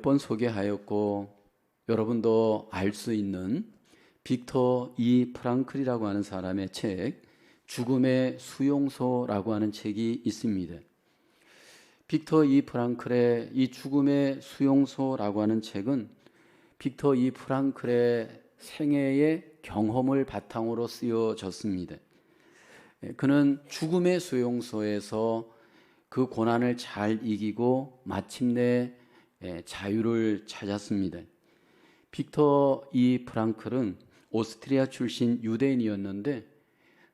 번 소개하였고 여러분도 알 수 있는 빅터 이 프랑클이라고 하는 사람의 책 죽음의 수용소라고 하는 책이 있습니다. 빅터 이 프랑클의 이 죽음의 수용소라고 하는 책은 빅터 이 프랑클의 생애의 경험을 바탕으로 쓰여졌습니다. 그는 죽음의 수용소에서 그 고난을 잘 이기고 마침내 자유를 찾았습니다. 빅터 이 프랑클은 오스트리아 출신 유대인이었는데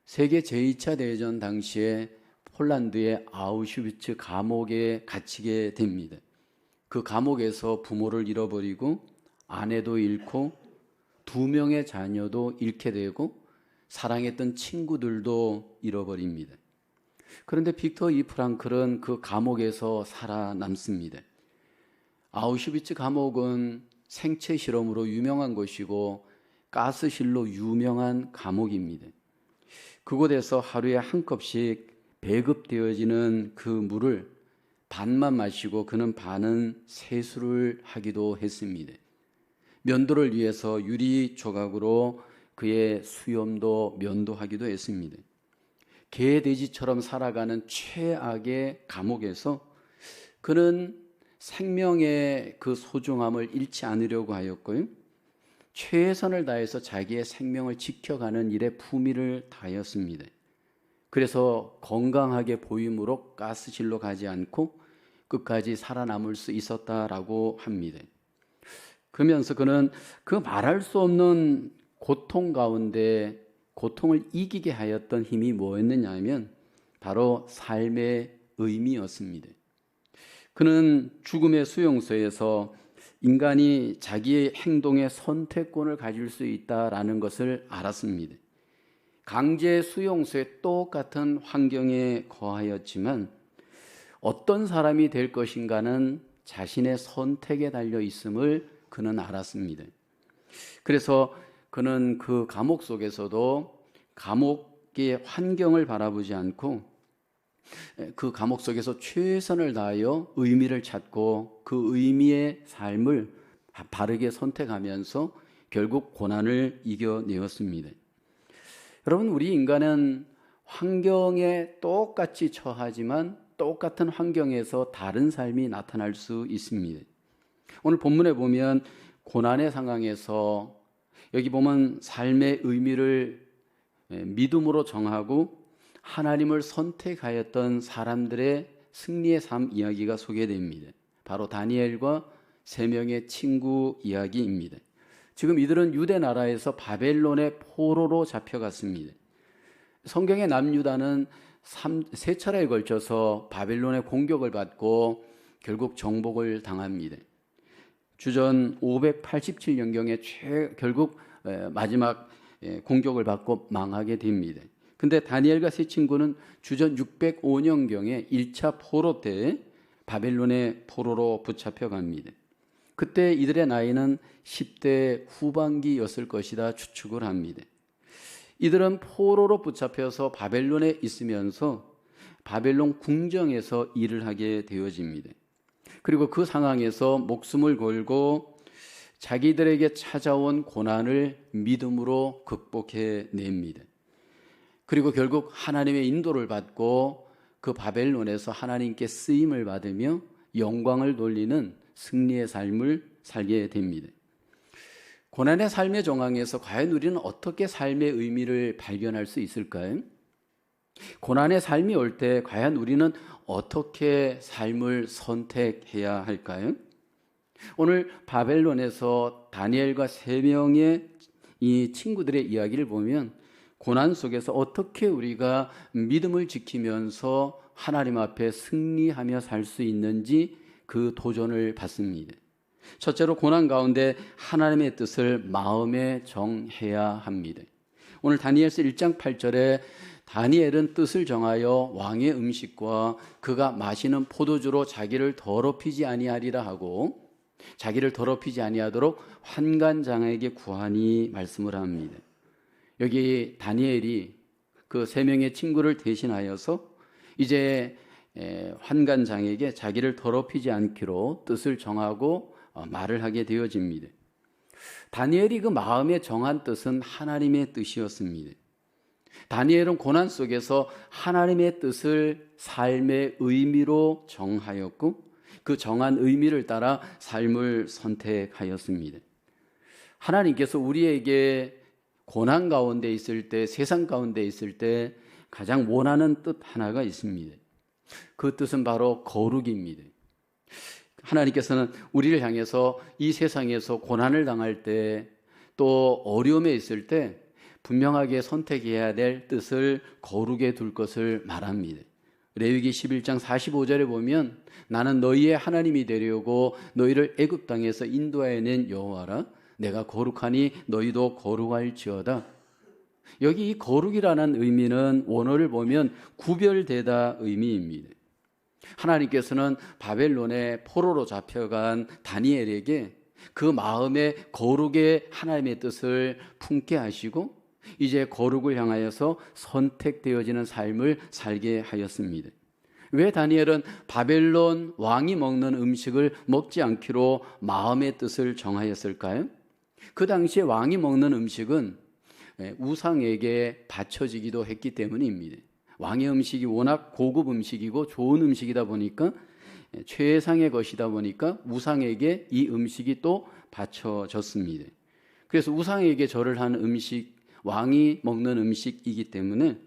세계 제2차 대전 당시에 폴란드의 아우슈비츠 감옥에 갇히게 됩니다. 그 감옥에서 부모를 잃어버리고 아내도 잃고 2명의 자녀도 잃게 되고 사랑했던 친구들도 잃어버립니다. 그런데 빅터 이 프랑클은 그 감옥에서 살아남습니다. 아우슈비츠 감옥은 생체 실험으로 유명한 곳이고 가스실로 유명한 감옥입니다. 그곳에서 하루에 한 컵씩 배급되어지는 그 물을 반만 마시고 그는 반은 세수를 하기도 했습니다. 면도를 위해서 유리 조각으로 그의 수염도 면도하기도 했습니다. 개돼지처럼 살아가는 최악의 감옥에서 그는 생명의 그 소중함을 잃지 않으려고 하였고요. 최선을 다해서 자기의 생명을 지켜가는 일에 품위를 다하였습니다. 그래서 건강하게 보임으로 가스실로 가지 않고 끝까지 살아남을 수 있었다라고 합니다. 그러면서 그는 그 말할 수 없는 고통 가운데 고통을 이기게 하였던 힘이 뭐였느냐 하면 바로 삶의 의미였습니다. 그는 죽음의 수용소에서 인간이 자기의 행동의 선택권을 가질 수 있다라는 것을 알았습니다. 강제 수용소에 똑같은 환경에 거하였지만 어떤 사람이 될 것인가는 자신의 선택에 달려 있음을 그는 알았습니다. 그래서 그는 그 감옥 속에서도 감옥의 환경을 바라보지 않고 그 감옥 속에서 최선을 다하여 의미를 찾고 그 의미의 삶을 바르게 선택하면서 결국 고난을 이겨내었습니다. 여러분, 우리 인간은 환경에 똑같이 처하지만 똑같은 환경에서 다른 삶이 나타날 수 있습니다. 오늘 본문에 보면 고난의 상황에서 여기 보면 삶의 의미를 믿음으로 정하고 하나님을 선택하였던 사람들의 승리의 삶 이야기가 소개됩니다. 바로 다니엘과 3명의 친구 이야기입니다. 지금 이들은 유대 나라에서 바벨론의 포로로 잡혀갔습니다. 성경의 남유다는 3차례에 걸쳐서 바벨론의 공격을 받고 결국 정복을 당합니다. 주전 587년경에 결국 마지막 공격을 받고 망하게 됩니다. 근데 다니엘과 세 친구는 주전 605년경에 1차 포로 때 바벨론의 포로로 붙잡혀 갑니다. 그때 이들의 나이는 10대 후반기였을 것이다 추측을 합니다. 이들은 포로로 붙잡혀서 바벨론에 있으면서 바벨론 궁정에서 일을 하게 되어집니다. 그리고 그 상황에서 목숨을 걸고 자기들에게 찾아온 고난을 믿음으로 극복해냅니다. 그리고 결국 하나님의 인도를 받고 그 바벨론에서 하나님께 쓰임을 받으며 영광을 돌리는 승리의 삶을 살게 됩니다. 고난의 삶의 정황에서 과연 우리는 어떻게 삶의 의미를 발견할 수 있을까요? 고난의 삶이 올 때 과연 우리는 어떻게 삶을 선택해야 할까요? 오늘 바벨론에서 다니엘과 3명의 이 친구들의 이야기를 보면 고난 속에서 어떻게 우리가 믿음을 지키면서 하나님 앞에 승리하며 살 수 있는지 그 도전을 받습니다. 첫째로 고난 가운데 하나님의 뜻을 마음에 정해야 합니다. 오늘 다니엘서 1장 8절에 다니엘은 뜻을 정하여 왕의 음식과 그가 마시는 포도주로 자기를 더럽히지 아니하리라 하고 자기를 더럽히지 아니하도록 환관장에게 구하니 말씀을 합니다. 여기 다니엘이 그 3명의 친구를 대신하여서 이제 환관장에게 자기를 더럽히지 않기로 뜻을 정하고 말을 하게 되어집니다. 다니엘이 그 마음에 정한 뜻은 하나님의 뜻이었습니다. 다니엘은 고난 속에서 하나님의 뜻을 삶의 의미로 정하였고 그 정한 의미를 따라 삶을 선택하였습니다. 하나님께서 우리에게 고난 가운데 있을 때, 세상 가운데 있을 때 가장 원하는 뜻 하나가 있습니다. 그 뜻은 바로 거룩입니다. 하나님께서는 우리를 향해서 이 세상에서 고난을 당할 때, 또 어려움에 있을 때 분명하게 선택해야 될 뜻을 거룩에 둘 것을 말합니다. 레위기 11장 45절에 보면 나는 너희의 하나님이 되려고 너희를 애굽 땅에서 인도하여 낸 여호와라. 내가 거룩하니 너희도 거룩할지어다. 여기 이 거룩이라는 의미는 원어를 보면 구별되다 의미입니다. 하나님께서는 바벨론의 포로로 잡혀간 다니엘에게 그 마음에 거룩의 하나님의 뜻을 품게 하시고 이제 거룩을 향하여서 선택되어지는 삶을 살게 하였습니다. 왜 다니엘은 바벨론 왕이 먹는 음식을 먹지 않기로 마음의 뜻을 정하였을까요? 그 당시에 왕이 먹는 음식은 우상에게 바쳐지기도 했기 때문입니다. 왕의 음식이 워낙 고급 음식이고 좋은 음식이다 보니까 최상의 것이다 보니까 우상에게 이 음식이 또 바쳐졌습니다. 그래서 우상에게 절을 하는 음식, 왕이 먹는 음식이기 때문에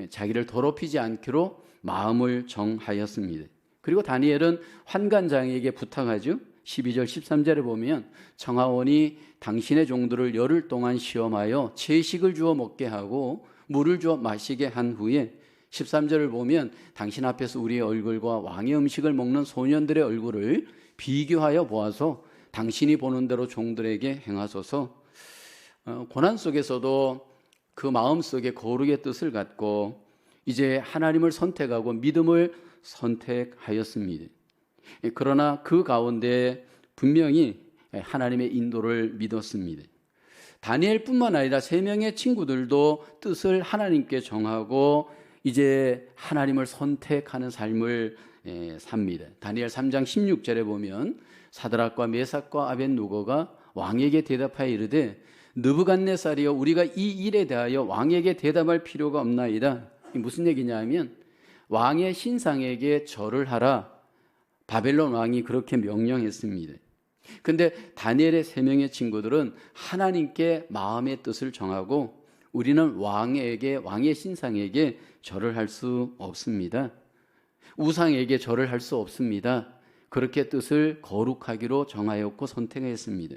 자기를 더럽히지 않기로 마음을 정하였습니다. 그리고 다니엘은 환관장에게 부탁하죠. 12절 13절에 보면 청하오니 당신의 종들을 열흘 동안 시험하여 채식을 주어 먹게 하고 물을 주어 마시게 한 후에 13절을 보면 당신 앞에서 우리의 얼굴과 왕의 음식을 먹는 소년들의 얼굴을 비교하여 보아서 당신이 보는 대로 종들에게 행하소서. 고난 속에서도 그 마음속에 거룩의 뜻을 갖고 이제 하나님을 선택하고 믿음을 선택하였습니다. 그러나 그 가운데 분명히 하나님의 인도를 믿었습니다. 다니엘뿐만 아니라 3명의 친구들도 뜻을 하나님께 정하고 이제 하나님을 선택하는 삶을 삽니다. 다니엘 3장 16절에 보면 사드락과 메삭과 아벳누고가 왕에게 대답하여 이르되 느부갓네살이여 우리가 이 일에 대하여 왕에게 대답할 필요가 없나이다. 무슨 얘기냐 하면 왕의 신상에게 절을 하라. 바벨론 왕이 그렇게 명령했습니다. 근데 다니엘의 3명의 친구들은 하나님께 마음의 뜻을 정하고 우리는 왕의 신상에게 절을 할 수 없습니다. 우상에게 절을 할 수 없습니다. 그렇게 뜻을 거룩하기로 정하였고 선택했습니다.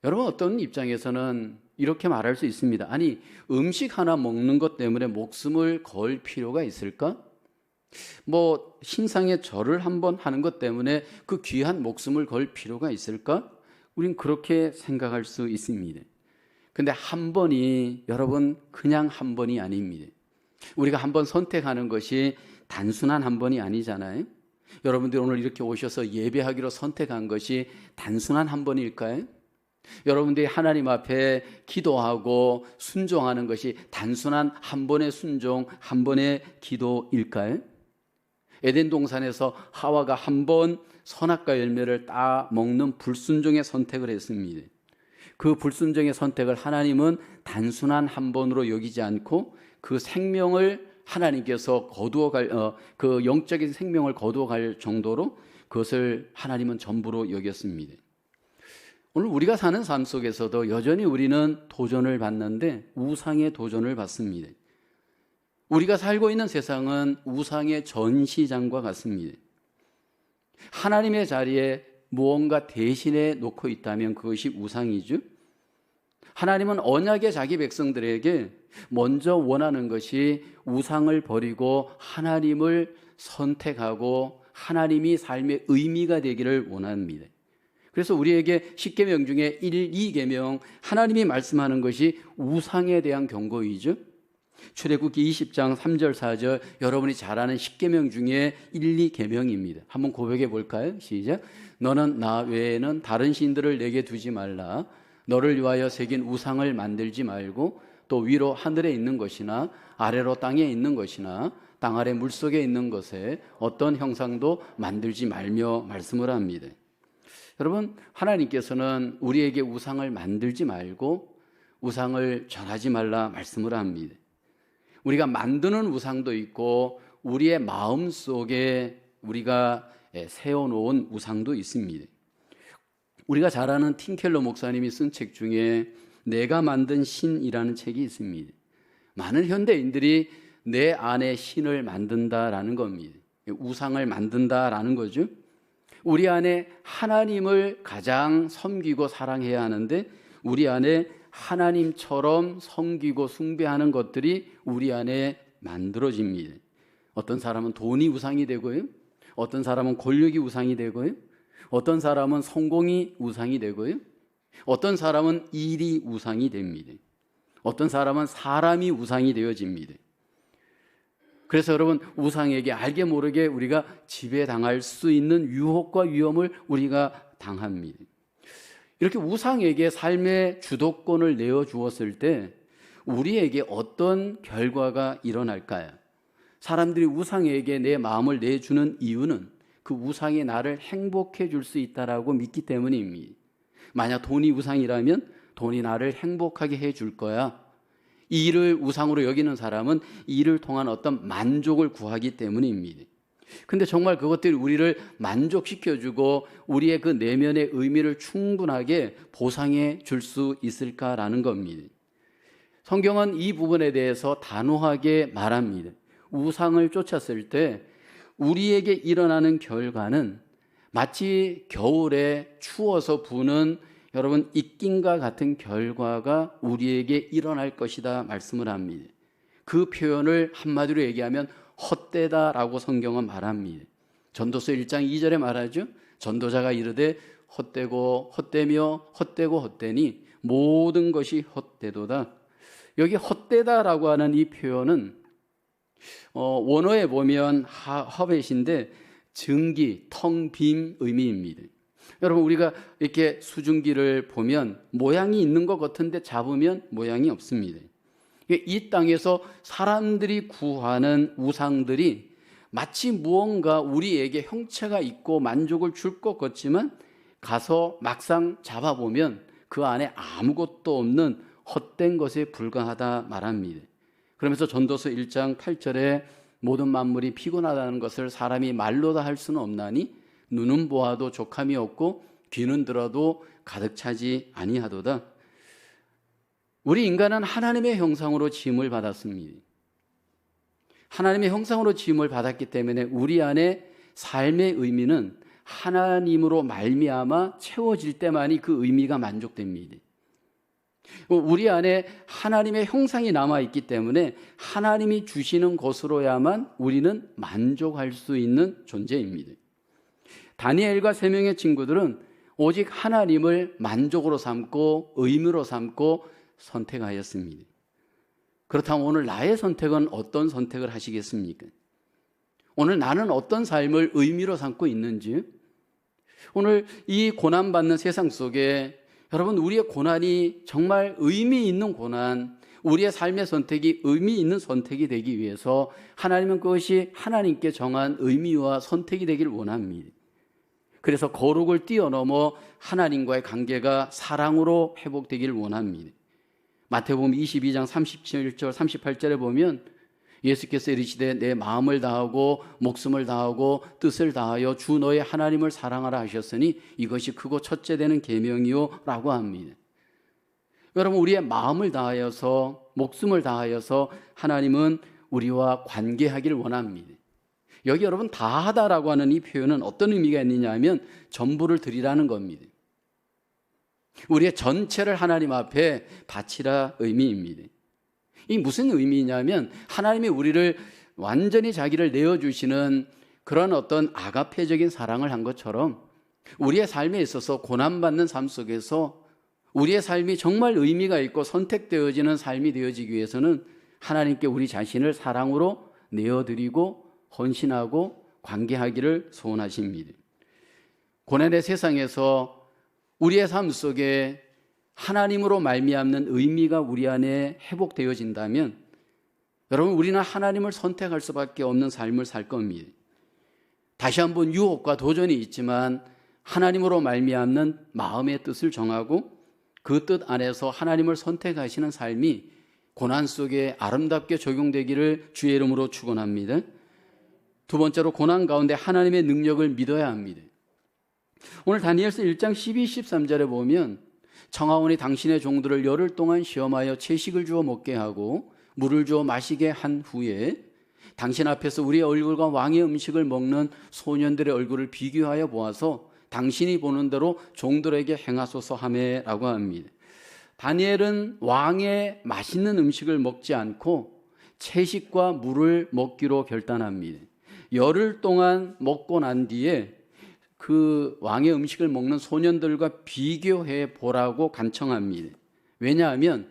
여러분 어떤 입장에서는 이렇게 말할 수 있습니다. 아니 음식 하나 먹는 것 때문에 목숨을 걸 필요가 있을까? 뭐 신상에 절을 한번 하는 것 때문에 그 귀한 목숨을 걸 필요가 있을까? 우린 그렇게 생각할 수 있습니다. 근데 한 번이 여러분 그냥 한 번이 아닙니다. 우리가 한 번 선택하는 것이 단순한 한 번이 아니잖아요. 여러분들이 오늘 이렇게 오셔서 예배하기로 선택한 것이 단순한 한 번일까요? 여러분들이 하나님 앞에 기도하고 순종하는 것이 단순한 한 번의 순종, 한 번의 기도일까요? 에덴 동산에서 하와가 한 번 선악과 열매를 따 먹는 불순종의 선택을 했습니다. 그 불순종의 선택을 하나님은 단순한 한 번으로 여기지 않고 그 생명을 하나님께서 그 영적인 생명을 거두어 갈 정도로 그것을 하나님은 전부로 여겼습니다. 오늘 우리가 사는 삶 속에서도 여전히 우리는 도전을 받는데 우상의 도전을 받습니다. 우리가 살고 있는 세상은 우상의 전시장과 같습니다. 하나님의 자리에 무언가 대신해 놓고 있다면 그것이 우상이죠. 하나님은 언약의 자기 백성들에게 먼저 원하는 것이 우상을 버리고 하나님을 선택하고 하나님이 삶의 의미가 되기를 원합니다. 그래서 우리에게 10계명 중에 1, 2계명 하나님이 말씀하는 것이 우상에 대한 경고이죠. 출애굽기 20장 3절 4절 여러분이 잘 아는 10계명 중에 1, 2계명입니다. 한번 고백해 볼까요? 시작. 너는 나 외에는 다른 신들을 내게 두지 말라. 너를 위하여 새긴 우상을 만들지 말고 또 위로 하늘에 있는 것이나 아래로 땅에 있는 것이나 땅 아래 물속에 있는 것에 어떤 형상도 만들지 말며 말씀을 합니다. 여러분, 하나님께서는 우리에게 우상을 만들지 말고 우상을 전하지 말라 말씀을 합니다. 우리가 만드는 우상도 있고 우리의 마음 속에 우리가 세워놓은 우상도 있습니다. 우리가 잘 아는 팀켈러 목사님이 쓴 책 중에 내가 만든 신이라는 책이 있습니다. 많은 현대인들이 내 안에 신을 만든다라는 겁니다. 우상을 만든다라는 거죠. 우리 안에 하나님을 가장 섬기고 사랑해야 하는데 우리 안에 하나님처럼 섬기고 숭배하는 것들이 우리 안에 만들어집니다. 어떤 사람은 돈이 우상이 되고요. 어떤 사람은 권력이 우상이 되고요. 어떤 사람은 성공이 우상이 되고요. 어떤 사람은 일이 우상이 됩니다. 어떤 사람은 사람이 우상이 되어집니다. 그래서 여러분, 우상에게 알게 모르게 우리가 지배당할 수 있는 유혹과 위험을 우리가 당합니다. 이렇게 우상에게 삶의 주도권을 내어주었을 때 우리에게 어떤 결과가 일어날까요? 사람들이 우상에게 내 마음을 내주는 이유는 그 우상이 나를 행복해 줄 수 있다라고 믿기 때문입니다. 만약 돈이 우상이라면 돈이 나를 행복하게 해줄 거야. 이 일을 우상으로 여기는 사람은 이 일을 통한 어떤 만족을 구하기 때문입니다. 근데 정말 그것들이 우리를 만족시켜주고 우리의 그 내면의 의미를 충분하게 보상해 줄 수 있을까라는 겁니다. 성경은 이 부분에 대해서 단호하게 말합니다. 우상을 쫓았을 때 우리에게 일어나는 결과는 마치 겨울에 추워서 부는 여러분 입김과 같은 결과가 우리에게 일어날 것이다 말씀을 합니다. 그 표현을 한마디로 얘기하면 헛되다라고 성경은 말합니다. 전도서 1장 2절에 말하죠. 전도자가 이르되 헛되고 헛되며 헛되고 헛되니 모든 것이 헛되도다. 여기 헛되다라고 하는 이 표현은 원어에 보면 하벳인데 증기, 텅 빈 의미입니다. 여러분, 우리가 이렇게 수증기를 보면 모양이 있는 것 같은데 잡으면 모양이 없습니다. 이 땅에서 사람들이 구하는 우상들이 마치 무언가 우리에게 형체가 있고 만족을 줄 것 같지만 가서 막상 잡아보면 그 안에 아무것도 없는 헛된 것에 불과하다 말합니다. 그러면서 전도서 1장 8절에 모든 만물이 피곤하다는 것을 사람이 말로 다 할 수는 없나니 눈은 보아도 족함이 없고 귀는 들어도 가득 차지 아니하도다. 우리 인간은 하나님의 형상으로 지음을 받았습니다. 하나님의 형상으로 지음을 받았기 때문에 우리 안에 삶의 의미는 하나님으로 말미암아 채워질 때만이 그 의미가 만족됩니다. 우리 안에 하나님의 형상이 남아있기 때문에 하나님이 주시는 것으로야만 우리는 만족할 수 있는 존재입니다. 다니엘과 3명의 친구들은 오직 하나님을 만족으로 삼고 의무로 삼고 선택하였습니다. 그렇다면 오늘 나의 선택은 어떤 선택을 하시겠습니까? 오늘 나는 어떤 삶을 의미로 삼고 있는지, 오늘 이 고난받는 세상 속에 여러분, 우리의 고난이 정말 의미 있는 고난, 우리의 삶의 선택이 의미 있는 선택이 되기 위해서 하나님은 그것이 하나님께 정한 의미와 선택이 되길 원합니다. 그래서 거룩을 뛰어넘어 하나님과의 관계가 사랑으로 회복되길 원합니다. 마태복음 22장 37절 38절에 보면 예수께서 이르시되 내 마음을 다하고 목숨을 다하고 뜻을 다하여 주 너의 하나님을 사랑하라 하셨으니 이것이 크고 첫째 되는 계명이요 라고 합니다. 여러분, 우리의 마음을 다하여서 목숨을 다하여서 하나님은 우리와 관계하길 원합니다. 여기 여러분 다하다라고 하는 이 표현은 어떤 의미가 있느냐 하면 전부를 드리라는 겁니다. 우리의 전체를 하나님 앞에 바치라 의미입니다. 이 무슨 의미냐면 하나님이 우리를 완전히 자기를 내어주시는 그런 어떤 아가페적인 사랑을 한 것처럼 우리의 삶에 있어서 고난받는 삶 속에서 우리의 삶이 정말 의미가 있고 선택되어지는 삶이 되어지기 위해서는 하나님께 우리 자신을 사랑으로 내어드리고 헌신하고 관계하기를 소원하십니다. 고난의 세상에서 우리의 삶 속에 하나님으로 말미암는 의미가 우리 안에 회복되어진다면 여러분, 우리는 하나님을 선택할 수밖에 없는 삶을 살 겁니다. 다시 한번 유혹과 도전이 있지만 하나님으로 말미암는 마음의 뜻을 정하고 그 뜻 안에서 하나님을 선택하시는 삶이 고난 속에 아름답게 적용되기를 주의 이름으로 축원합니다. 두 번째로 고난 가운데 하나님의 능력을 믿어야 합니다. 오늘 다니엘서 1장 12, 13절에 보면 청하오니 당신의 종들을 열흘 동안 시험하여 채식을 주어 먹게 하고 물을 주어 마시게 한 후에 당신 앞에서 우리의 얼굴과 왕의 음식을 먹는 소년들의 얼굴을 비교하여 보아서 당신이 보는 대로 종들에게 행하소서 하매라고 합니다. 다니엘은 왕의 맛있는 음식을 먹지 않고 채식과 물을 먹기로 결단합니다. 열흘 동안 먹고 난 뒤에 그 왕의 음식을 먹는 소년들과 비교해 보라고 간청합니다. 왜냐하면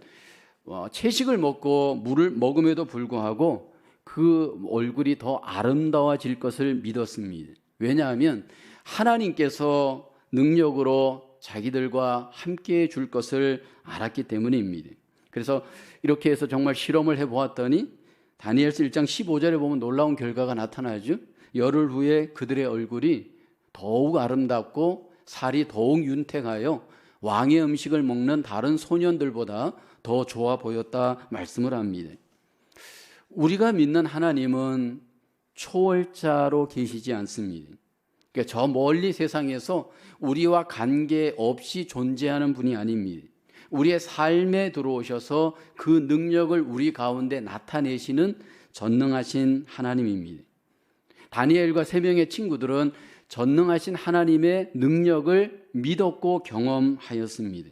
채식을 먹고 물을 먹음에도 불구하고 그 얼굴이 더 아름다워질 것을 믿었습니다. 왜냐하면 하나님께서 능력으로 자기들과 함께 줄 것을 알았기 때문입니다. 그래서 이렇게 해서 정말 실험을 해보았더니 다니엘서 1장 15절에 보면 놀라운 결과가 나타나죠. 열흘 후에 그들의 얼굴이 더욱 아름답고 살이 더욱 윤택하여 왕의 음식을 먹는 다른 소년들보다 더 좋아 보였다 말씀을 합니다. 우리가 믿는 하나님은 초월자로 계시지 않습니다. 그러니까 저 멀리 세상에서 우리와 관계없이 존재하는 분이 아닙니다. 우리의 삶에 들어오셔서 그 능력을 우리 가운데 나타내시는 전능하신 하나님입니다. 다니엘과 세 명의 친구들은 전능하신 하나님의 능력을 믿었고 경험하였습니다.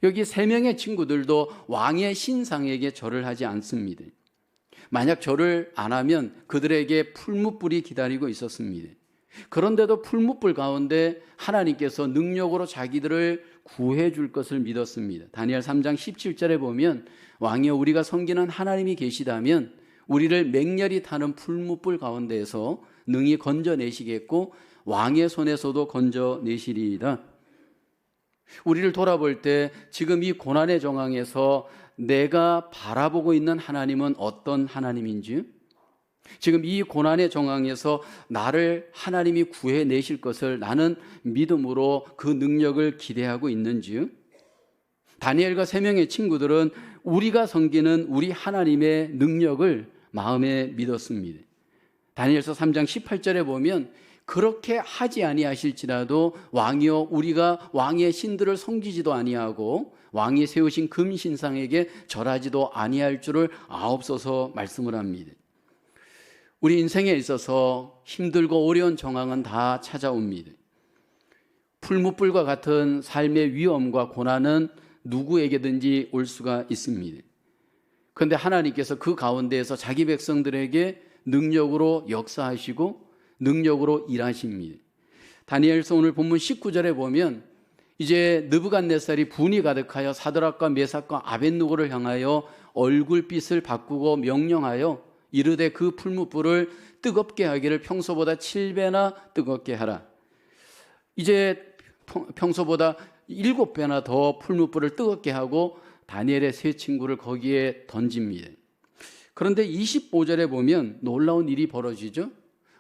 여기 세 명의 친구들도 왕의 신상에게 절을 하지 않습니다. 만약 절을 안 하면 그들에게 풀무불이 기다리고 있었습니다. 그런데도 풀무불 가운데 하나님께서 능력으로 자기들을 구해 줄 것을 믿었습니다. 다니엘 3장 17절에 보면 왕이여 우리가 섬기는 하나님이 계시다면 우리를 맹렬히 타는 풀무불 가운데에서 능히 건져내시겠고 왕의 손에서도 건져내시리이다. 우리를 돌아볼 때 지금 이 고난의 정황에서 내가 바라보고 있는 하나님은 어떤 하나님인지, 지금 이 고난의 정황에서 나를 하나님이 구해내실 것을 나는 믿음으로 그 능력을 기대하고 있는지, 다니엘과 세 명의 친구들은 우리가 섬기는 우리 하나님의 능력을 마음에 믿었습니다. 다니엘서 3장 18절에 보면 그렇게 하지 아니하실지라도 왕이여 우리가 왕의 신들을 섬기지도 아니하고 왕이 세우신 금신상에게 절하지도 아니할 줄을 아옵소서 말씀을 합니다. 우리 인생에 있어서 힘들고 어려운 정황은 다 찾아옵니다. 풀무불과 같은 삶의 위험과 고난은 누구에게든지 올 수가 있습니다. 그런데 하나님께서 그 가운데에서 자기 백성들에게 능력으로 역사하시고 능력으로 일하십니다. 다니엘서 오늘 본문 19절에 보면 이제 느부갓네살이 분이 가득하여 사드락과 메삭과 아벳느고를 향하여 얼굴빛을 바꾸고 명령하여 이르되 그 풀무불을 뜨겁게 하기를 평소보다 7배나 뜨겁게 하라. 이제 평소보다 7배나 더 풀무불을 뜨겁게 하고 다니엘의 세 친구를 거기에 던집니다. 그런데 25절에 보면 놀라운 일이 벌어지죠.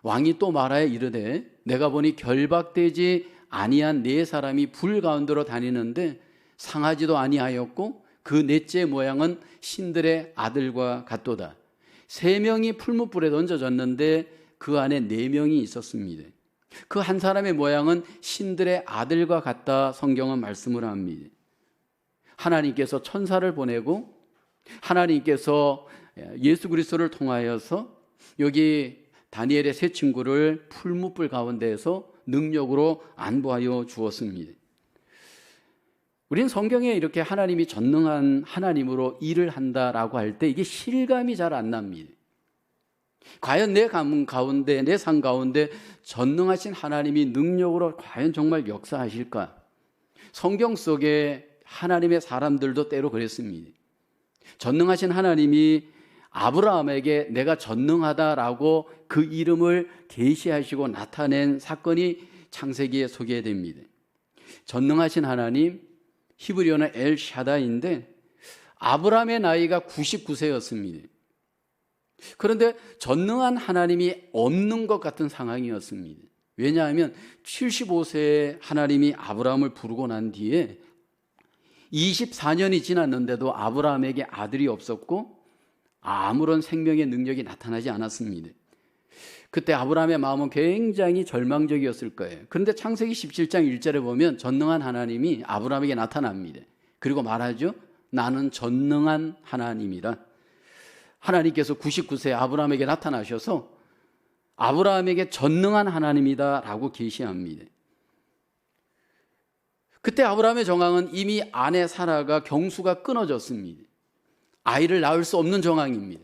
왕이 또 말하여 이르되 내가 보니 결박되지 아니한 네 사람이 불 가운데로 다니는데 상하지도 아니하였고 그 넷째 모양은 신들의 아들과 같도다. 3명이 풀무불에 던져졌는데 그 안에 4명이 있었습니다. 그 한 사람의 모양은 신들의 아들과 같다 성경은 말씀을 합니다. 하나님께서 천사를 보내고 하나님께서 예수 그리스도를 통하여서 여기 다니엘의 세 친구를 풀무불 가운데에서 능력으로 안보하여 주었습니다. 우리는 성경에 이렇게 하나님이 전능한 하나님으로 일을 한다라고 할 때 이게 실감이 잘 안 납니다. 과연 내 가운데, 내 삶 가운데 전능하신 하나님이 능력으로 과연 정말 역사하실까? 성경 속에 하나님의 사람들도 때로 그랬습니다. 전능하신 하나님이 아브라함에게 내가 전능하다라고 그 이름을 계시하시고 나타낸 사건이 창세기에 소개됩니다. 전능하신 하나님, 히브리어는 엘샤다인데 아브라함의 나이가 99세였습니다. 그런데 전능한 하나님이 없는 것 같은 상황이었습니다. 왜냐하면 75세에 하나님이 아브라함을 부르고 난 뒤에 24년이 지났는데도 아브라함에게 아들이 없었고 아무런 생명의 능력이 나타나지 않았습니다. 그때 아브라함의 마음은 굉장히 절망적이었을 거예요. 그런데 창세기 17장 1절에 보면 전능한 하나님이 아브라함에게 나타납니다. 그리고 말하죠. 나는 전능한 하나님이라. 하나님께서 99세 아브라함에게 나타나셔서 아브라함에게 전능한 하나님이다 라고 계시합니다. 그때 아브라함의 정황은 이미 아내 사라가 경수가 끊어졌습니다. 아이를 낳을 수 없는 정황입니다.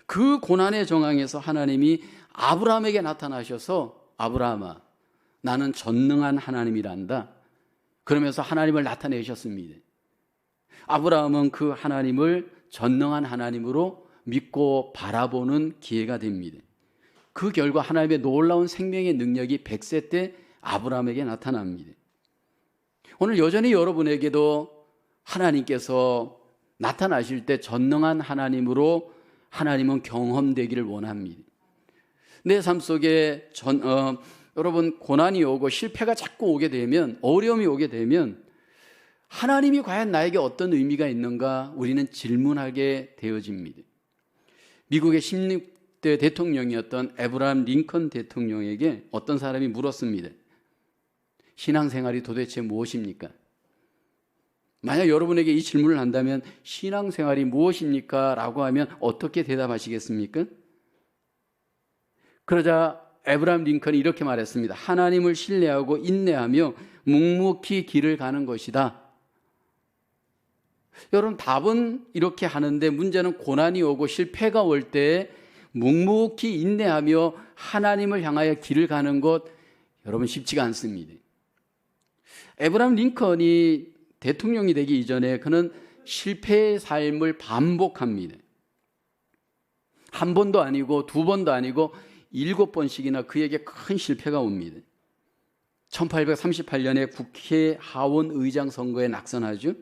그 고난의 정황에서 하나님이 아브라함에게 나타나셔서 아브라함아, 나는 전능한 하나님이란다. 그러면서 하나님을 나타내셨습니다. 아브라함은 그 하나님을 전능한 하나님으로 믿고 바라보는 기회가 됩니다. 그 결과 하나님의 놀라운 생명의 능력이 100세 때 아브라함에게 나타납니다. 오늘 여전히 여러분에게도 하나님께서 나타나실 때 전능한 하나님으로 하나님은 경험되기를 원합니다. 내 삶 속에 여러분 고난이 오고 실패가 자꾸 오게 되면, 어려움이 오게 되면 하나님이 과연 나에게 어떤 의미가 있는가 우리는 질문하게 되어집니다. 미국의 16대 대통령이었던 에브라함 링컨 대통령에게 어떤 사람이 물었습니다. 신앙생활이 도대체 무엇입니까? 만약 여러분에게 이 질문을 한다면 신앙생활이 무엇입니까? 라고 하면 어떻게 대답하시겠습니까? 그러자 에브라함 링컨이 이렇게 말했습니다. 하나님을 신뢰하고 인내하며 묵묵히 길을 가는 것이다. 여러분, 답은 이렇게 하는데 문제는 고난이 오고 실패가 올 때 묵묵히 인내하며 하나님을 향하여 길을 가는 것, 여러분 쉽지가 않습니다. 에브라함 링컨이 대통령이 되기 이전에 그는 실패의 삶을 반복합니다. 한 번도 아니고 두 번도 아니고 7번씩이나 그에게 큰 실패가 옵니다. 1838년에 국회 하원 의장 선거에 낙선하죠.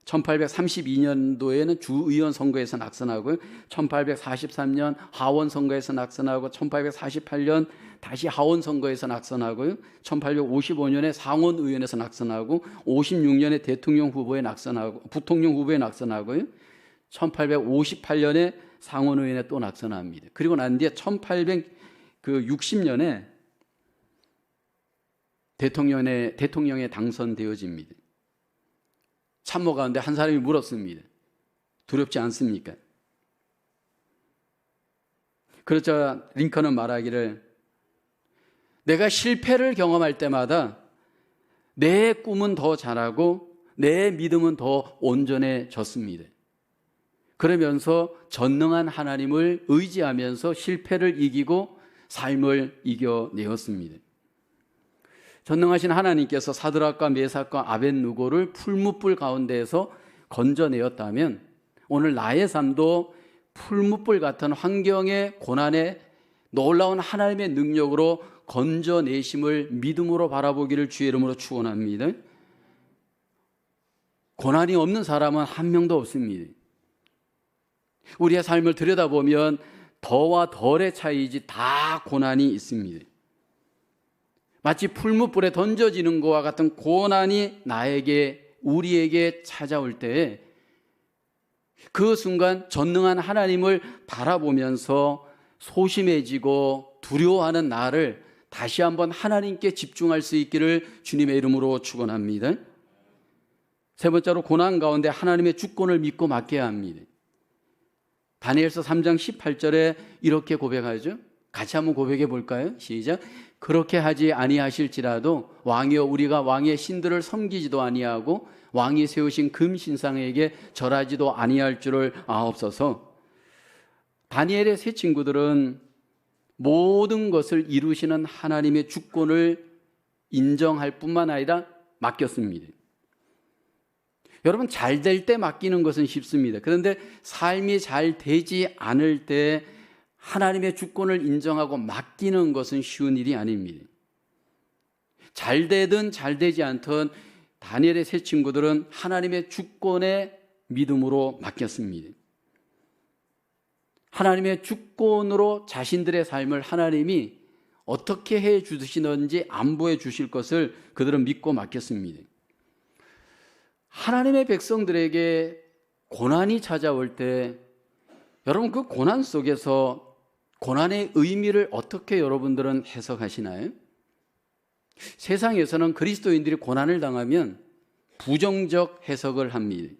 1832년도에는 주의원 선거에서 낙선하고요. 1843년 하원 선거에서 낙선하고 1848년 다시 하원 선거에서 낙선하고요. 1855년에 상원 의원에서 낙선하고 56년에 대통령 후보에 낙선하고 부통령 후보에 낙선하고요. 1858년에 상원 의원에 또 낙선합니다. 그리고 난 뒤에 1860년에 대통령에 당선되어집니다. 참모 가운데 한 사람이 물었습니다. 두렵지 않습니까? 그러자 링컨은 말하기를, 내가 실패를 경험할 때마다 내 꿈은 더 자라고 내 믿음은 더 온전해졌습니다. 그러면서 전능한 하나님을 의지하면서 실패를 이기고 삶을 이겨내었습니다. 전능하신 하나님께서 사드락과 메삭과 아벳느고를 풀무불 가운데에서 건져내었다면 오늘 나의 삶도 풀무불 같은 환경의 고난에 놀라운 하나님의 능력으로 건져내심을 믿음으로 바라보기를 주의 이름으로 축원합니다. 고난이 없는 사람은 한 명도 없습니다. 우리의 삶을 들여다보면 더와 덜의 차이지 다 고난이 있습니다. 마치 풀무불에 던져지는 것과 같은 고난이 우리에게 찾아올 때 그 순간 전능한 하나님을 바라보면서 소심해지고 두려워하는 나를 다시 한번 하나님께 집중할 수 있기를 주님의 이름으로 축원합니다. 세 번째로 고난 가운데 하나님의 주권을 믿고 맡겨야 합니다. 다니엘서 3장 18절에 이렇게 고백하죠. 같이 한번 고백해 볼까요? 시작. 그렇게 하지 아니하실지라도 왕이여 우리가 왕의 신들을 섬기지도 아니하고 왕이 세우신 금신상에게 절하지도 아니할 줄을 아옵소서. 다니엘의 세 친구들은 모든 것을 이루시는 하나님의 주권을 인정할 뿐만 아니라 맡겼습니다. 여러분, 잘 될 때 맡기는 것은 쉽습니다. 그런데 삶이 잘 되지 않을 때 하나님의 주권을 인정하고 맡기는 것은 쉬운 일이 아닙니다. 잘 되든 잘 되지 않든 다니엘의 세 친구들은 하나님의 주권에 믿음으로 맡겼습니다. 하나님의 주권으로 자신들의 삶을 하나님이 어떻게 해 주시는지 안보해 주실 것을 그들은 믿고 맡겼습니다. 하나님의 백성들에게 고난이 찾아올 때 여러분 그 고난 속에서 고난의 의미를 어떻게 여러분들은 해석하시나요? 세상에서는 그리스도인들이 고난을 당하면 부정적 해석을 합니다.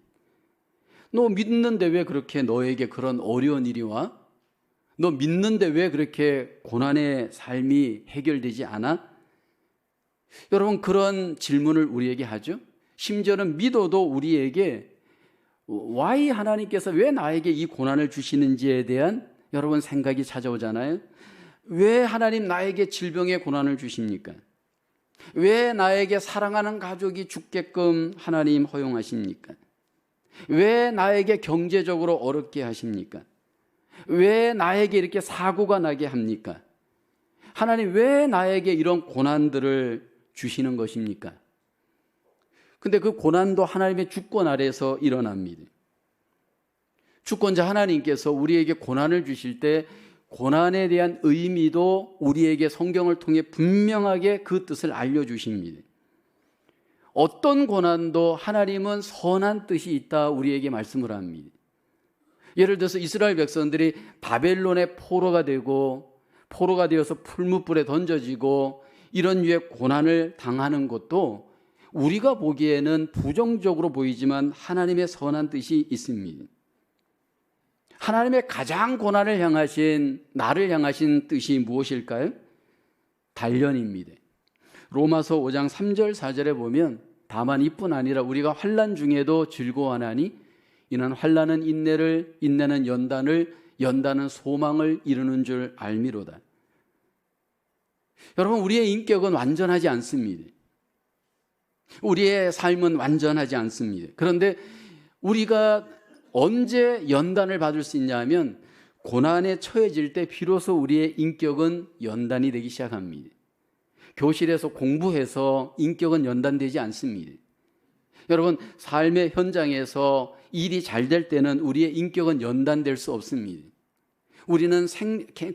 너 믿는데 왜 그렇게 너에게 그런 어려운 일이 와? 너 믿는데 왜 그렇게 고난의 삶이 해결되지 않아? 여러분 그런 질문을 우리에게 하죠. 심지어는 믿어도 우리에게 why 하나님께서 왜 나에게 이 고난을 주시는지에 대한 여러분 생각이 찾아오잖아요. 왜 하나님 나에게 질병의 고난을 주십니까? 왜 나에게 사랑하는 가족이 죽게끔 하나님 허용하십니까? 왜 나에게 경제적으로 어렵게 하십니까? 왜 나에게 이렇게 사고가 나게 합니까? 하나님 왜 나에게 이런 고난들을 주시는 것입니까? 근데 그 고난도 하나님의 주권 아래에서 일어납니다. 주권자 하나님께서 우리에게 고난을 주실 때 고난에 대한 의미도 우리에게 성경을 통해 분명하게 그 뜻을 알려주십니다. 어떤 고난도 하나님은 선한 뜻이 있다 우리에게 말씀을 합니다. 예를 들어서 이스라엘 백성들이 바벨론의 포로가 되어서 풀무불에 던져지고 이런 유의 고난을 당하는 것도 우리가 보기에는 부정적으로 보이지만 하나님의 선한 뜻이 있습니다. 하나님의 가장 고난을 향하신 나를 향하신 뜻이 무엇일까요? 단련입니다. 로마서 5장 3절 4절에 보면 다만 이뿐 아니라 우리가 환난 중에도 즐거워하나니 이는 환난은 인내를, 인내는 연단을, 연단은 소망을 이루는 줄 알미로다. 여러분 우리의 인격은 완전하지 않습니다. 우리의 삶은 완전하지 않습니다. 그런데 우리가 언제 연단을 받을 수 있냐 하면 고난에 처해질 때 비로소 우리의 인격은 연단이 되기 시작합니다. 교실에서 공부해서 인격은 연단되지 않습니다. 여러분 삶의 현장에서 일이 잘 될 때는 우리의 인격은 연단될 수 없습니다. 우리는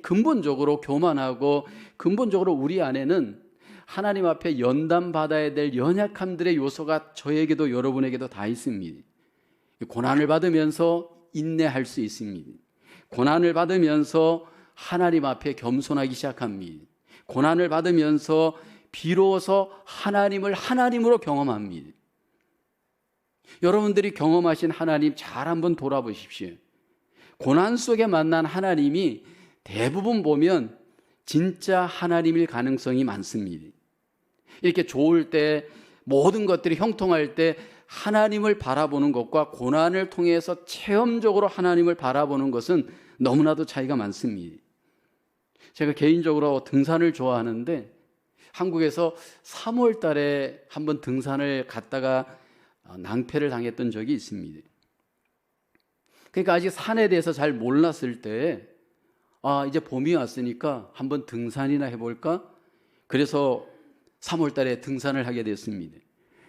근본적으로 교만하고 근본적으로 우리 안에는 하나님 앞에 연단받아야 될 연약함들의 요소가 저에게도 여러분에게도 다 있습니다. 고난을 받으면서 인내할 수 있습니다. 고난을 받으면서 하나님 앞에 겸손하기 시작합니다. 고난을 받으면서 비로소 하나님을 하나님으로 경험합니다. 여러분들이 경험하신 하나님 잘 한번 돌아보십시오. 고난 속에 만난 하나님이 대부분 보면 진짜 하나님일 가능성이 많습니다. 이렇게 좋을 때 모든 것들이 형통할 때 하나님을 바라보는 것과 고난을 통해서 체험적으로 하나님을 바라보는 것은 너무나도 차이가 많습니다. 제가 개인적으로 등산을 좋아하는데 한국에서 3월 달에 한번 등산을 갔다가 낭패를 당했던 적이 있습니다. 그러니까 아직 산에 대해서 잘 몰랐을 때 이제 봄이 왔으니까 한번 등산이나 해볼까? 그래서 3월 달에 등산을 하게 됐습니다.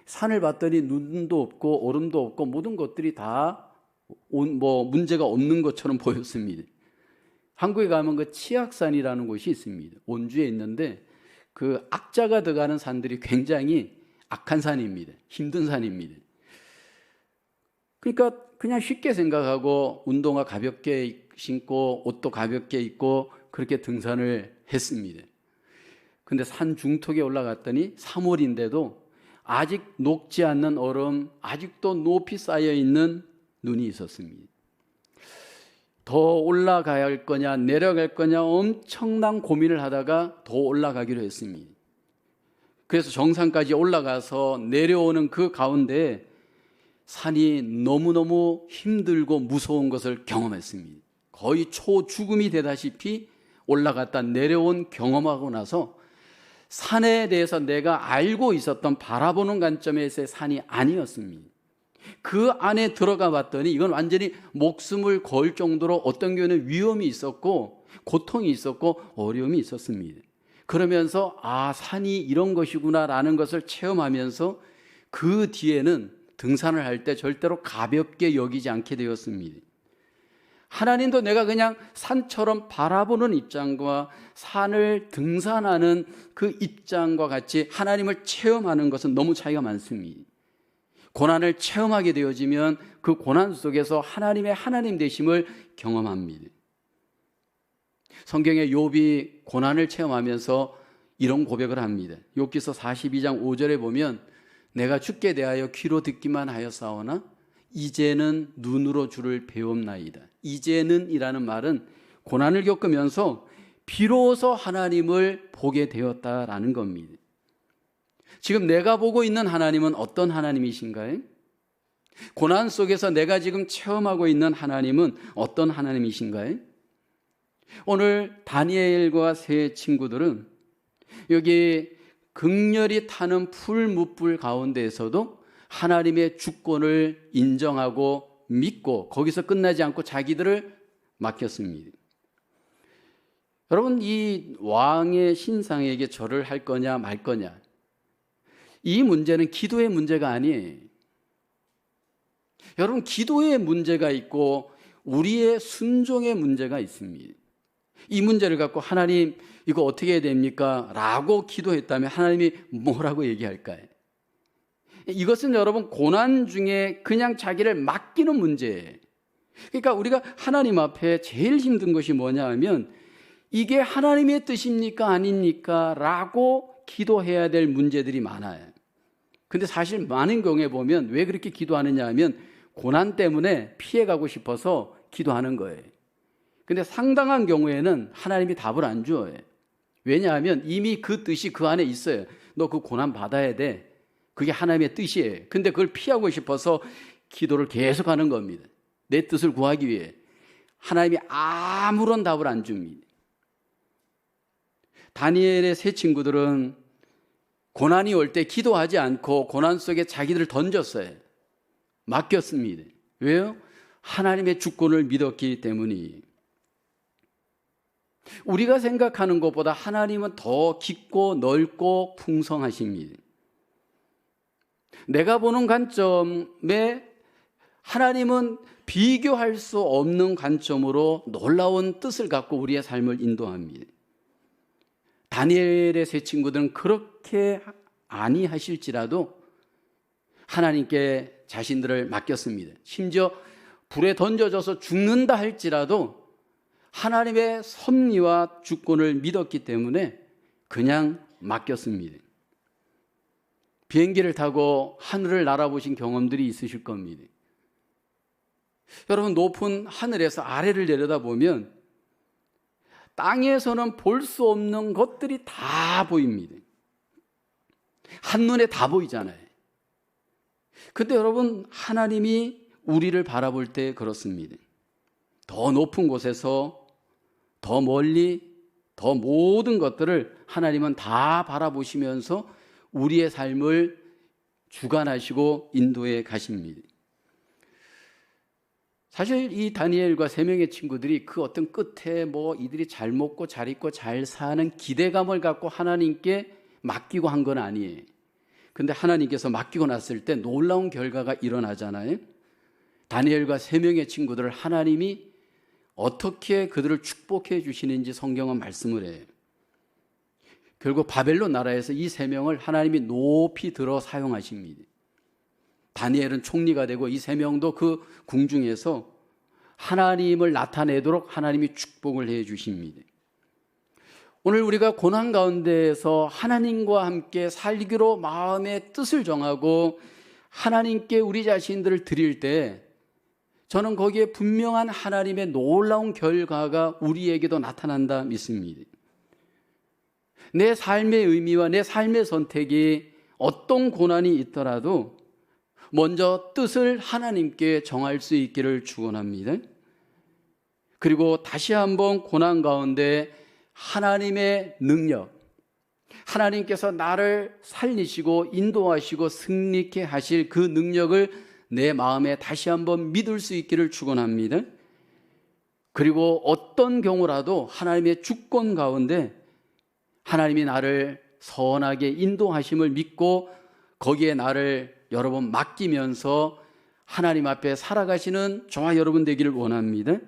산을 봤더니 눈도 없고 얼음도 없고 모든 것들이 다 문제가 없는 것처럼 보였습니다. 한국에 가면 그 치악산이라는 곳이 있습니다. 온주에 있는데 그 악자가 들어가는 산들이 굉장히 악한 산입니다. 힘든 산입니다. 그러니까 그냥 쉽게 생각하고 운동화 가볍게 신고 옷도 가볍게 입고 그렇게 등산을 했습니다. 근데 산 중턱에 올라갔더니 3월인데도 아직 녹지 않는 얼음, 아직도 높이 쌓여 있는 눈이 있었습니다. 더 올라가야 할 거냐 내려갈 거냐 엄청난 고민을 하다가 더 올라가기로 했습니다. 그래서 정상까지 올라가서 내려오는 그 가운데 산이 너무너무 힘들고 무서운 것을 경험했습니다. 거의 초죽음이 되다시피 올라갔다 내려온 경험하고 나서 산에 대해서 내가 알고 있었던 바라보는 관점에서의 산이 아니었습니다. 그 안에 들어가 봤더니 이건 완전히 목숨을 걸 정도로 어떤 경우는 위험이 있었고 고통이 있었고 어려움이 있었습니다. 그러면서 산이 이런 것이구나라는 것을 체험하면서 그 뒤에는 등산을 할 때 절대로 가볍게 여기지 않게 되었습니다. 하나님도 내가 그냥 산처럼 바라보는 입장과 산을 등산하는 그 입장과 같이 하나님을 체험하는 것은 너무 차이가 많습니다. 고난을 체험하게 되어지면 그 고난 속에서 하나님의 하나님 되심을 경험합니다. 성경에 욥이 고난을 체험하면서 이런 고백을 합니다. 욥기서 42장 5절에 보면 내가 주께 대하여 귀로 듣기만 하였사오나 이제는 눈으로 주를 배움나이다. 이제는 이라는 말은 고난을 겪으면서 비로소 하나님을 보게 되었다라는 겁니다. 지금 내가 보고 있는 하나님은 어떤 하나님이신가요? 고난 속에서 내가 지금 체험하고 있는 하나님은 어떤 하나님이신가요? 오늘 다니엘과 세 친구들은 여기 극렬히 타는 풀무불 가운데에서도 하나님의 주권을 인정하고 믿고 거기서 끝나지 않고 자기들을 맡겼습니다. 여러분, 이 왕의 신상에게 절을 할 거냐 말 거냐, 이 문제는 기도의 문제가 아니에요. 여러분, 기도의 문제가 있고 우리의 순종의 문제가 있습니다. 이 문제를 갖고 하나님 이거 어떻게 해야 됩니까? 라고 기도했다면 하나님이 뭐라고 얘기할까요? 이것은 여러분 고난 중에 그냥 자기를 맡기는 문제예요. 그러니까 우리가 하나님 앞에 제일 힘든 것이 뭐냐 하면 이게 하나님의 뜻입니까 아닙니까? 라고 기도해야 될 문제들이 많아요. 근데 사실 많은 경우에 보면 왜 그렇게 기도하느냐 하면 고난 때문에 피해가고 싶어서 기도하는 거예요. 근데 상당한 경우에는 하나님이 답을 안 줘요. 왜냐하면 이미 그 뜻이 그 안에 있어요. 너 그 고난 받아야 돼. 그게 하나님의 뜻이에요. 근데 그걸 피하고 싶어서 기도를 계속 하는 겁니다. 내 뜻을 구하기 위해. 하나님이 아무런 답을 안 줍니다. 다니엘의 세 친구들은 고난이 올 때 기도하지 않고 고난 속에 자기들을 던졌어요. 맡겼습니다. 왜요? 하나님의 주권을 믿었기 때문이에요. 우리가 생각하는 것보다 하나님은 더 깊고 넓고 풍성하십니다. 내가 보는 관점에 하나님은 비교할 수 없는 관점으로 놀라운 뜻을 갖고 우리의 삶을 인도합니다. 다니엘의 세 친구들은 그렇게 아니하실지라도 하나님께 자신들을 맡겼습니다. 심지어 불에 던져져서 죽는다 할지라도 하나님의 섭리와 주권을 믿었기 때문에 그냥 맡겼습니다. 비행기를 타고 하늘을 날아보신 경험들이 있으실 겁니다. 여러분, 높은 하늘에서 아래를 내려다보면 땅에서는 볼 수 없는 것들이 다 보입니다. 한눈에 다 보이잖아요. 근데 여러분, 하나님이 우리를 바라볼 때 그렇습니다. 더 높은 곳에서 더 멀리 더 모든 것들을 하나님은 다 바라보시면서 우리의 삶을 주관하시고 인도해 가십니다. 사실 이 다니엘과 세 명의 친구들이 그 어떤 끝에 이들이 잘 먹고 잘 입고 잘 사는 기대감을 갖고 하나님께 맡기고 한 건 아니에요. 근데 하나님께서 맡기고 났을 때 놀라운 결과가 일어나잖아요. 다니엘과 세 명의 친구들을 하나님이 어떻게 그들을 축복해 주시는지 성경은 말씀을 해요. 결국 바벨론 나라에서 이 세 명을 하나님이 높이 들어 사용하십니다. 다니엘은 총리가 되고 이 세 명도 그 궁중에서 하나님을 나타내도록 하나님이 축복을 해 주십니다. 오늘 우리가 고난 가운데에서 하나님과 함께 살기로 마음의 뜻을 정하고 하나님께 우리 자신들을 드릴 때 저는 거기에 분명한 하나님의 놀라운 결과가 우리에게도 나타난다 믿습니다. 내 삶의 의미와 내 삶의 선택이 어떤 고난이 있더라도 먼저 뜻을 하나님께 정할 수 있기를 축원합니다. 그리고 다시 한번 고난 가운데 하나님의 능력, 하나님께서 나를 살리시고 인도하시고 승리케 하실 그 능력을 내 마음에 다시 한번 믿을 수 있기를 축원합니다. 그리고 어떤 경우라도 하나님의 주권 가운데 하나님이 나를 선하게 인도하심을 믿고 거기에 나를 여러 번 맡기면서 하나님 앞에 살아가시는 저와 여러분 되기를 원합니다.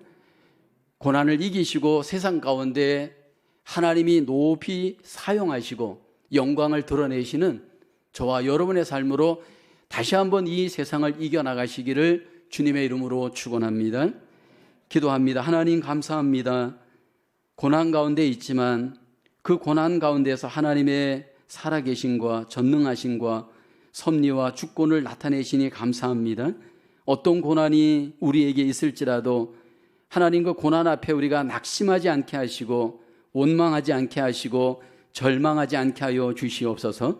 고난을 이기시고 세상 가운데 하나님이 높이 사용하시고 영광을 드러내시는 저와 여러분의 삶으로 다시 한번 이 세상을 이겨나가시기를 주님의 이름으로 축원합니다. 기도합니다. 하나님 감사합니다. 고난 가운데 있지만 그 고난 가운데서 하나님의 살아계심과 전능하심과 섭리와 주권을 나타내시니 감사합니다. 어떤 고난이 우리에게 있을지라도 하나님 그 고난 앞에 우리가 낙심하지 않게 하시고 원망하지 않게 하시고 절망하지 않게 하여 주시옵소서.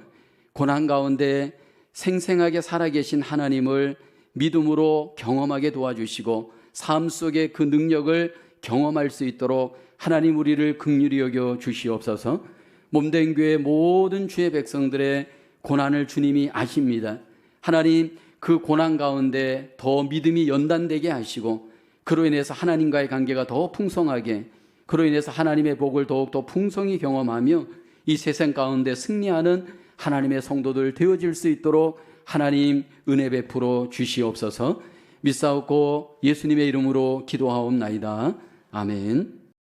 고난 가운데 생생하게 살아계신 하나님을 믿음으로 경험하게 도와주시고 삶 속에 그 능력을 경험할 수 있도록 하나님 우리를 긍휼히 여겨 주시옵소서. 몸된 교회 모든 주의 백성들의 고난을 주님이 아십니다. 하나님 그 고난 가운데 더 믿음이 연단되게 하시고 그로 인해서 하나님과의 관계가 더 풍성하게, 그로 인해서 하나님의 복을 더욱더 풍성히 경험하며 이 세상 가운데 승리하는 하나님의 성도들 되어질 수 있도록 하나님 은혜 베풀어 주시옵소서. 믿사옵고 예수님의 이름으로 기도하옵나이다. 아멘.